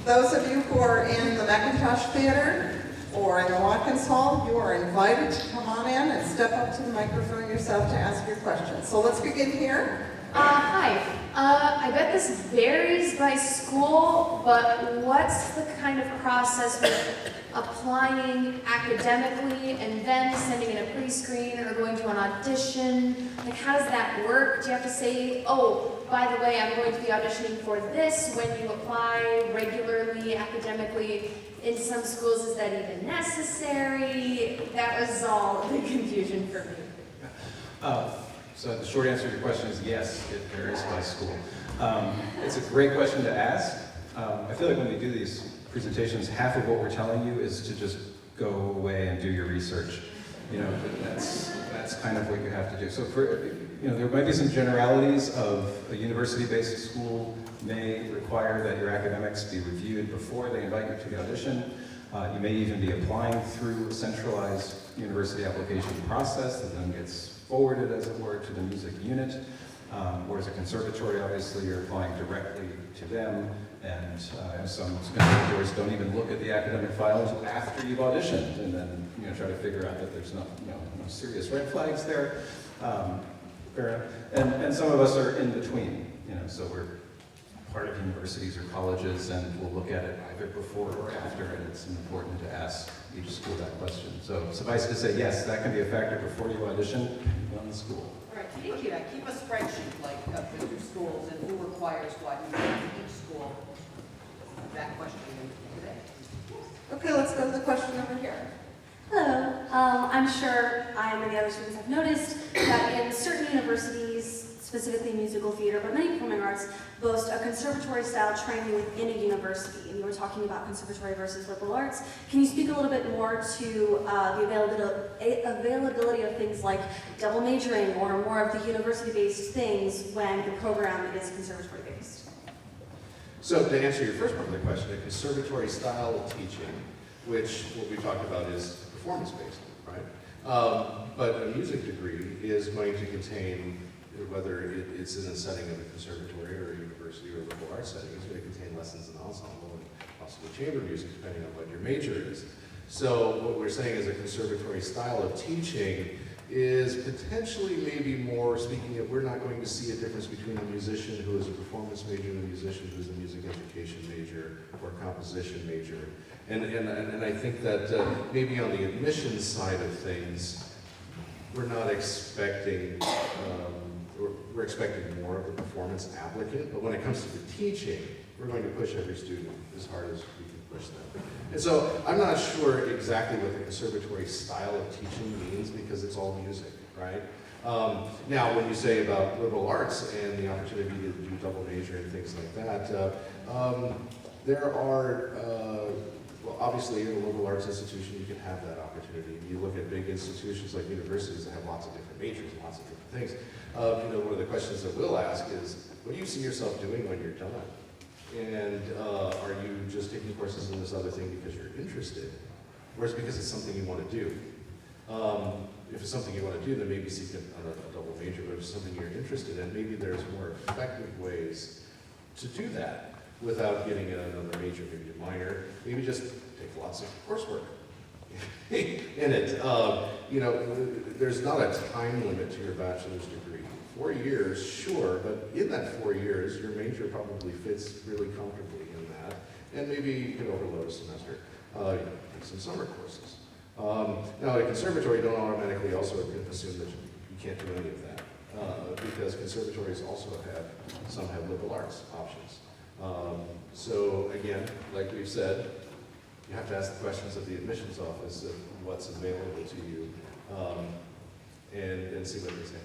Those of you who are in the Macintosh Theater or in the Watkins Hall, you are invited to come on in and step up to the microphone yourself to ask your question. So let's begin here. Hi. I bet this varies by school, but what's the kind of process with applying academically and then sending in a pre-screen or going to an audition? Like, how does that work? Do you have to say, oh, by the way, I'm going to be auditioning for this when you apply regularly, academically? In some schools, is that even necessary? That was all the confusion for me. So the short answer to your question is yes, it varies by school. It's a great question to ask. I feel like when we do these presentations, half of what we're telling you is to just go away and do your research. You know, that's kind of what you have to do. So for, you know, there might be some generalities of a university-based school may require that your academics be reviewed before they invite you to the audition. You may even be applying through a centralized university application process that then gets forwarded, as it were, to the music unit. Whereas a conservatory, obviously, you're applying directly to them, and some conservatories don't even look at the academic file until after you've auditioned, and then try to figure out that there's no serious red flags there. And some of us are in between, so we're part of universities or colleges, and we'll look at it either before or after, and it's important to ask each school that question. So suffice to say, yes, that can be a factor before you audition on the school. All right, thank you. Keep a spreadsheet like of the two schools and who requires what in each school. That question today. Okay, let's go to the question over here. Hello. I'm sure I and many other students have noticed that in certain universities, specifically musical theater, but many performing arts, boast a conservatory-style training within a university. And you were talking about conservatory versus liberal arts. Can you speak a little bit more to the availability of things like double majoring or more of the university-based things when the program is conservatory-based? So to answer your first part of the question, a conservatory style of teaching, which what we talked about is performance-based, right? But a music degree is going to contain, whether it's in a setting of a conservatory or a university or a liberal arts setting, it's going to contain lessons in ensemble and possibly chamber music, depending on what your major is. So what we're saying is a conservatory style of teaching is potentially maybe more speaking of, we're not going to see a difference between a musician who is a performance major and a musician who is a music education major or a composition major. And I think that maybe on the admissions side of things, we're not expecting, we're expecting more of a performance applicant, but when it comes to the teaching, we're going to push every student as hard as we can push them. And so I'm not sure exactly what the conservatory style of teaching means because it's all music, right? Now, when you say about liberal arts and the opportunity to do double major and things like that, there are, well, obviously in a liberal arts institution you can have that opportunity. You look at big institutions like universities that have lots of different majors and lots of different things. One of the questions that we'll ask is, what do you see yourself doing when you're done? And are you just taking courses in this other thing because you're interested, or is it because it's something you want to do? If it's something you want to do, then maybe seek a double major, but if it's something you're interested in, maybe there's more effective ways to do that without getting another major, maybe a minor, maybe just take lots of coursework in it. There's not a time limit to your bachelor's degree. 4 years, sure, but in that 4 years, your major probably fits really comfortably in that, and maybe you can overload a semester, take some summer courses. Now, at a conservatory, don't automatically also assume that you can't do any of that, because conservatories also have liberal arts options. So again, like we've said, you have to ask the questions of the admissions office of what's available to you, and see what they say.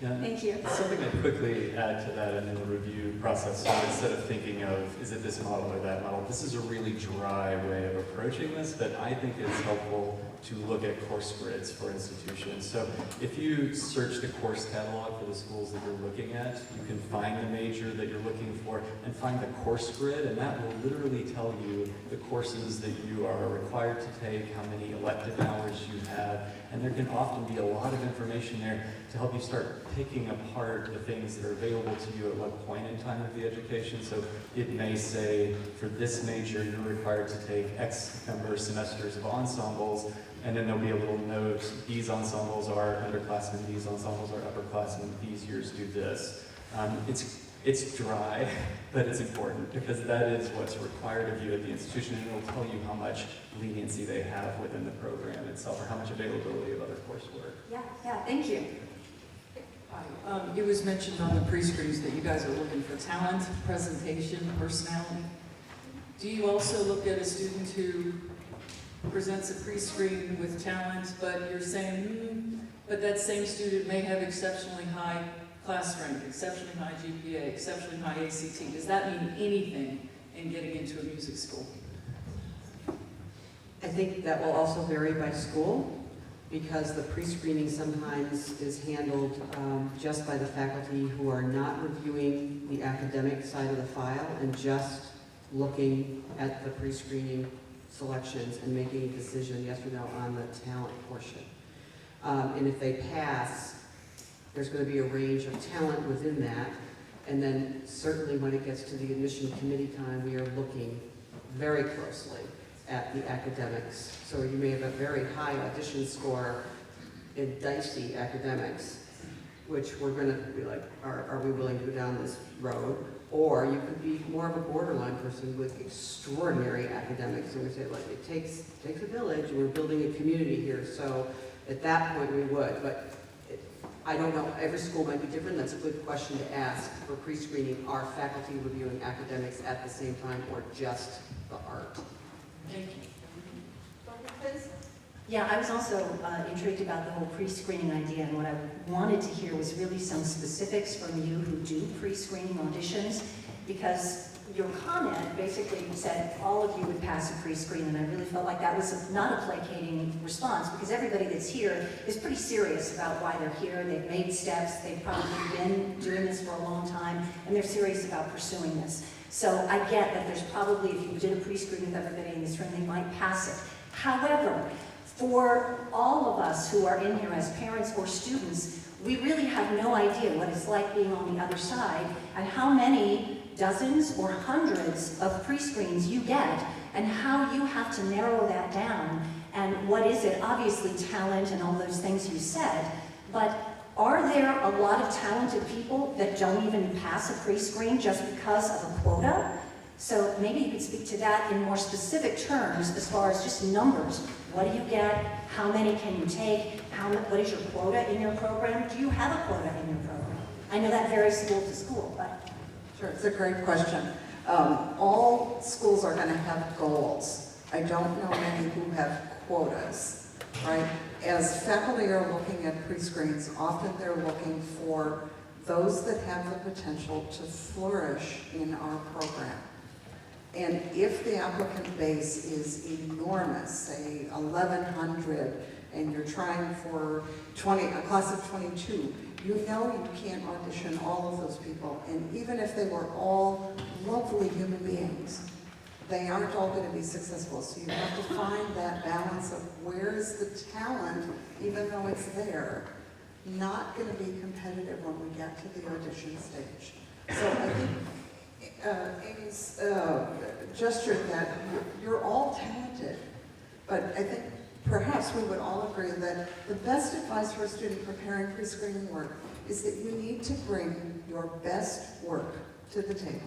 Yeah, Thank you. Something I'd quickly add to that and in the review process, so instead of thinking of, is it this model or that model, this is a really dry way of approaching this, but I think it's helpful to look at course grids for institutions. So if you search the course catalog for the schools that you're looking at, you can find the major that you're looking for and find the course grid, and that will literally tell you the courses that you are required to take, how many elective hours you have, and there can often be a lot of information there to help you start picking apart the things that are available to you at what point in time of the education. So it may say, for this major, you're required to take X number of semesters of ensembles, and then there'll be a little note, these ensembles are underclassmen, these ensembles are upperclassmen, these years do this. It's dry, but it's important because that is what's required of you at the institution, and it'll tell you how much leniency they have within the program itself, or how much availability of other coursework. Yeah, thank you. Hi. It was mentioned on the pre-screens that you guys are looking for talent, presentation, personality. Do you also look at a student who presents a pre-screen with talent, but you're saying, but that same student may have exceptionally high class rank, exceptionally high GPA, exceptionally high ACT? Does that mean anything in getting into a music school? I think that will also vary by school, because the pre-screening sometimes is handled just by the faculty who are not reviewing the academic side of the file and just looking at the pre-screening selections and making a decision, yes or no, on the talent portion. And if they pass, there's going to be a range of talent within that. And then certainly when it gets to the admission committee time, we are looking very closely at the academics. So you may have a very high audition score in dicey academics, which we're going to be like, are we willing to go down this road? Or you could be more of a borderline person with extraordinary academics, and we say, like, it takes a village, and we're building a community here. So at that point we would, but I don't know, every school might be different. That's a good question to ask for pre-screening. Are faculty reviewing academics at the same time, or just the art? Thank you. Yeah, I was also intrigued about the whole pre-screening idea, and what I wanted to hear was really some specifics from you who do pre-screening auditions, because your comment basically said all of you would pass a pre-screen, and I really felt like that was not a placating response, because everybody that's here is pretty serious about why they're here. They've made steps, they've probably been doing this for a long time, and they're serious about pursuing this. So I get that there's probably, if you did a pre-screen with everybody in this room, they might pass it. However, for all of us who are in here as parents or students, we really have no idea what it's like being on the other side, and how many dozens or hundreds of pre-screens you get, and how you have to narrow that down, and what is it? Obviously talent and all those things you said, but are there a lot of talented people that don't even pass a pre-screen just because of a quota? So maybe you could speak to that in more specific terms as far as just numbers. What do you get? How many can you take? What is your quota in your program? Do you have a quota in your program? I know that varies school to school, but... Sure, it's a great question. All schools are going to have goals. I don't know many who have quotas, right? As faculty are looking at pre-screens, often they're looking for those that have the potential to flourish in our program. And if the applicant base is enormous, say 1,100, and you're trying for a class of 22, you know you can't audition all of those people. And even if they were all lovely human beings, they aren't all going to be successful. So you have to find that balance of where's the talent, even though it's there, not going to be competitive when we get to the audition stage. So I think Amy's gestured that you're all talented, but I think perhaps we would all agree that the best advice for a student preparing pre-screening work is that you need to bring your best work to the table.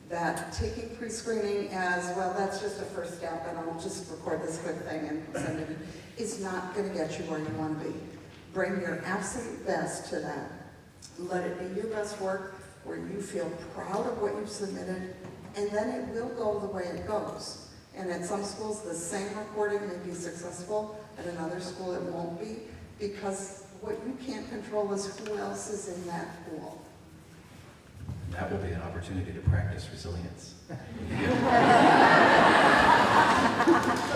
That taking pre-screening as, well, that's just a first step and I'll just record this quick thing and send it in, is not going to get you where you want to be. Bring your absolute best to that. Let it be your best work where you feel proud of what you've submitted, and then it will go the way it goes. And at some schools, the same recording may be successful. At another school, it won't be, because what you can't control is who else is in that pool. That will be an opportunity to practice resilience.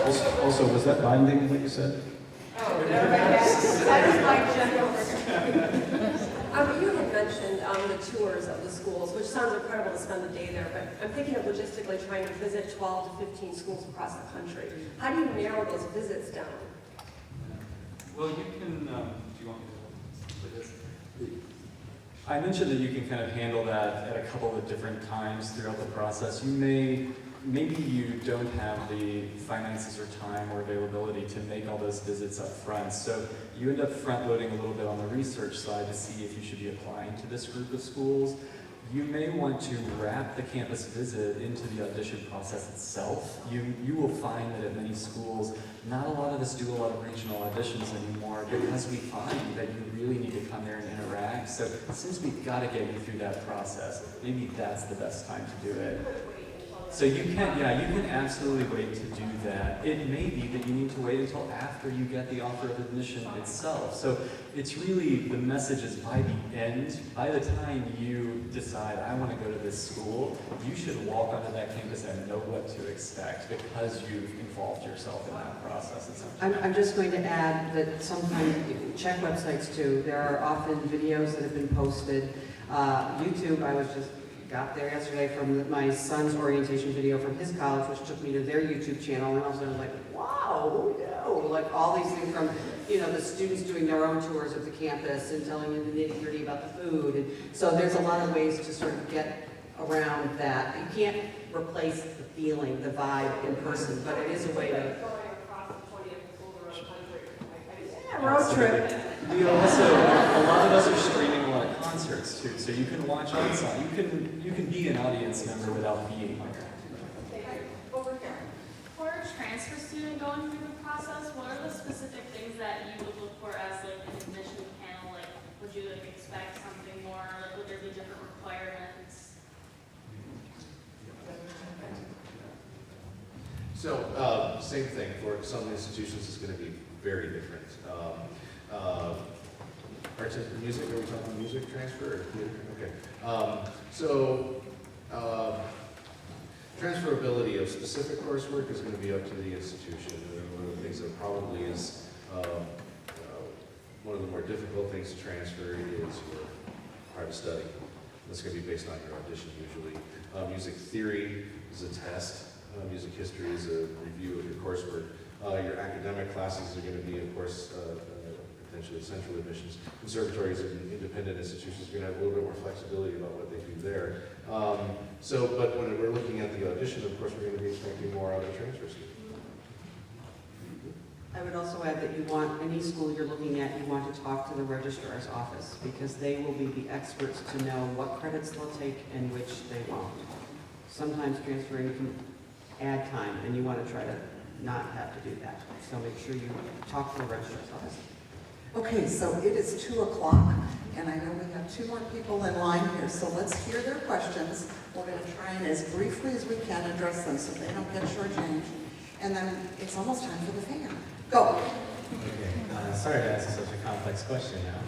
Also, was that binding, what you said? Oh, that is my general. You had mentioned the tours of the schools, which sounds incredible to spend the day there, but I'm thinking of logistically trying to visit 12 to 15 schools across the country. How do you narrow those visits down? Well, you can, do you want me to do this? I mentioned that you can kind of handle that at a couple of different times throughout the process. You may maybe you don't have the finances or time or availability to make all those visits up front. So you end up front loading a little bit on the research side to see if you should be applying to this group of schools. You may want to wrap the campus visit into the audition process itself. You will find that at many schools, not a lot of us do a lot of regional auditions anymore because we find that you really need to come there and interact. So since we've got to get you through that process, maybe that's the best time to do it. So you can, yeah, you can absolutely wait to do that. It may be that you need to wait until after you get the offer of admission itself. So it's really, the message is by the end, by the time you decide, I want to go to this school, you should walk onto that campus and know what to expect because you've involved yourself in that process. I'm just going to add that sometimes, check websites too, there are often videos that have been posted. YouTube, I got there yesterday from my son's orientation video from his college, which took me to their YouTube channel, and I was like, wow, like all these things from, the students doing their own tours of the campus and telling you the nitty-gritty about the food. And so there's a lot of ways to sort of get around that. You can't replace the feeling, the vibe in person, but it is a way to... Yeah, road trip. We also, a lot of us are streaming a lot of concerts too, so you can watch on site. You can be an audience member without being one. Over here. For a transfer student going through the process, what are the specific things that you would look for as like an admission panel? Like, would you expect something more? Like, would there be different requirements? So, same thing, for some institutions it's going to be very different. Arts and music, are we talking music transfer or theater? Okay. Transferability of specific coursework is going to be up to the institution. And one of the things that probably is one of the more difficult things to transfer is your private study. That's going to be based on your audition usually. Music theory is a test. Music history is a review of your coursework. Your academic classes are going to be, of course, potentially central admissions. Conservatories and independent institutions are going to have a little bit more flexibility about what they do there. But when we're looking at the audition, of course, we're going to be expecting more out of transfer students. I would also add that you want, any school you're looking at, you want to talk to the registrar's office because they will be the experts to know what credits they'll take and which they won't. Sometimes transferring can add time and you want to try to not have to do that. So make sure you talk to the registrar's office. Okay, so it is 2 o'clock, and I know we have 2 more people in line here, so let's hear their questions. We're going to try and as briefly as we can address them so they don't get shortchanged. And then it's almost time for the fan. Go. Okay, sorry to ask such a complex question now.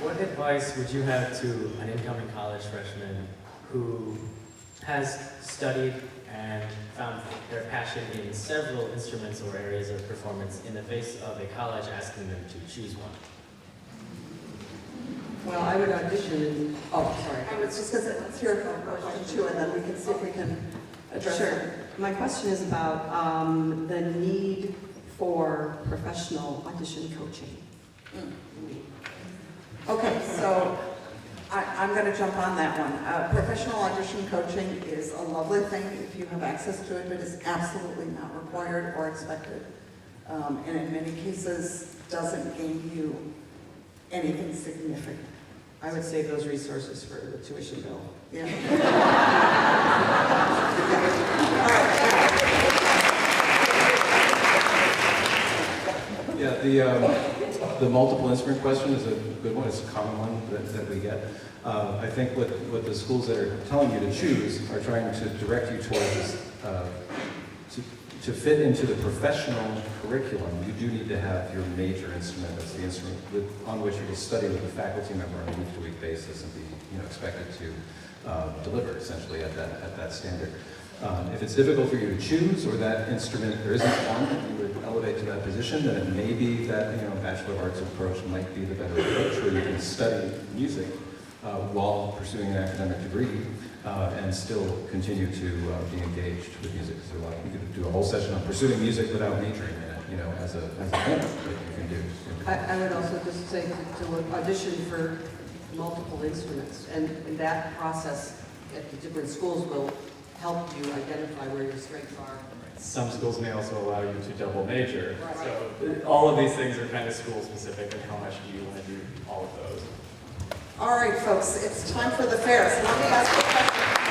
What advice would you have to an incoming college freshman who has studied and found their passion in several instruments or areas of performance in the face of a college asking them to choose one? Well, I would audition and, sorry. I was just going to say, let's hear from question 2, and then we can see if we can address Sure. it. My question is about the need for professional audition coaching. Okay, so I'm going to jump on that one. Professional audition coaching is a lovely thing if you have access to it, but it's absolutely not required or expected. And in many cases, doesn't gain you anything significant. I would save those resources for the tuition bill. Yeah. Yeah, the multiple instrument question is a good one. It's a common one that we get. I think what the schools that are telling you to choose are trying to direct you towards this, to fit into the professional curriculum. You do need to have your major instrument. That's the instrument on which you will study with a faculty member on a week-to-week basis and be expected to deliver essentially at that standard. If it's difficult for you to choose, or that instrument, there isn't one that you would elevate to that position, then it may be that Bachelor of Arts approach might be the better approach, where you can study music while pursuing an academic degree and still continue to be engaged with music. So you could do a whole session on pursuing music without majoring in it, as a thing that you can do. I would also just say to audition for multiple instruments, and that process at the different schools will help you identify where your strengths are. Some schools may also allow you to double major. Right. So all of these things are kind of school specific, and how much do you want to do all of those? All right, folks, it's time for the fair. So let me ask you a question.